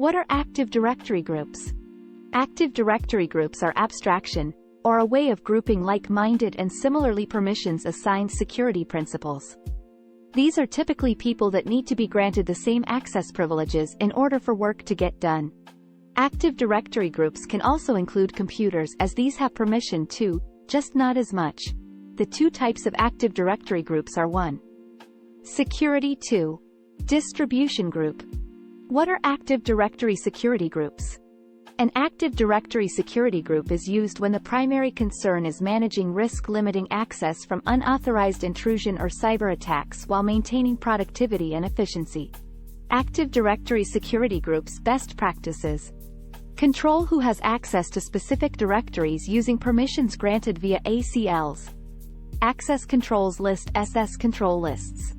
What are Active Directory groups? Active Directory groups are abstraction, or a way of grouping like-minded and similarly permissions-assigned security principles. These are typically people that need to be granted the same access privileges in order for work to get done. Active Directory groups can also include computers, as these have permission too, just not as much. The two types of Active Directory groups are 1. Security. 2. Distribution group. What are Active Directory security groups? An Active Directory security group is used when the primary concern is managing risk-limiting access from unauthorized intrusion or cyber attacks while maintaining productivity and efficiency. Active Directory security groups best practices. Control who has access to specific directories using permissions granted via ACLs. Access controls list SS control lists.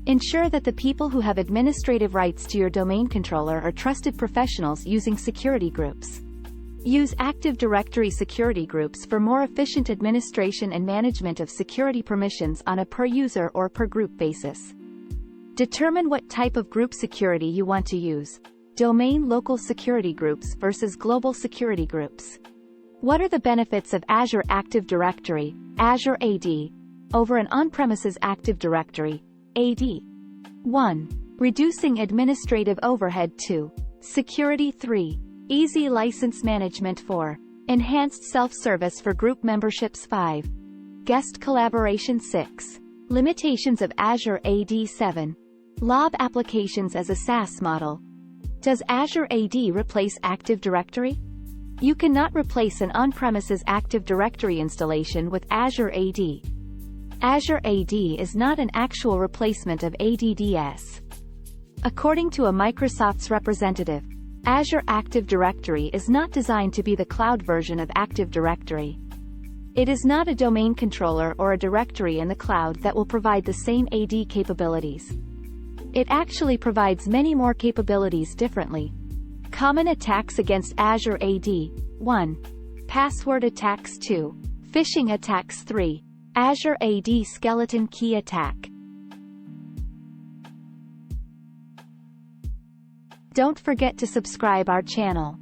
Ensure that the people who have administrative rights to your domain controller are trusted professionals using security groups. Use Active Directory security groups for more efficient administration and management of security permissions on a per-user or per-group basis. Determine what type of group security you want to use. Domain local security groups versus global security groups. What are the benefits of Azure Active Directory, Azure AD, over an on-premises Active Directory, AD? 1. Reducing administrative overhead. 2. Security. 3. Easy license management. 4. Enhanced self-service for group memberships. 5. Guest collaboration. 6. Limitations of Azure AD. 7. LOB applications as a SaaS model. Does Azure AD replace Active Directory? You cannot replace an on-premises Active Directory installation with Azure AD. Azure AD is not an actual replacement of ADDS. According to a Microsoft's representative, Azure Active Directory is not designed to be the cloud version of Active Directory. It is not a domain controller or a directory in the cloud that will provide the same AD capabilities. It actually provides many more capabilities differently. Common attacks against Azure AD. 1. Password attacks. 2. Phishing attacks. 3. Azure AD skeleton key attack. Don't forget to subscribe our channel.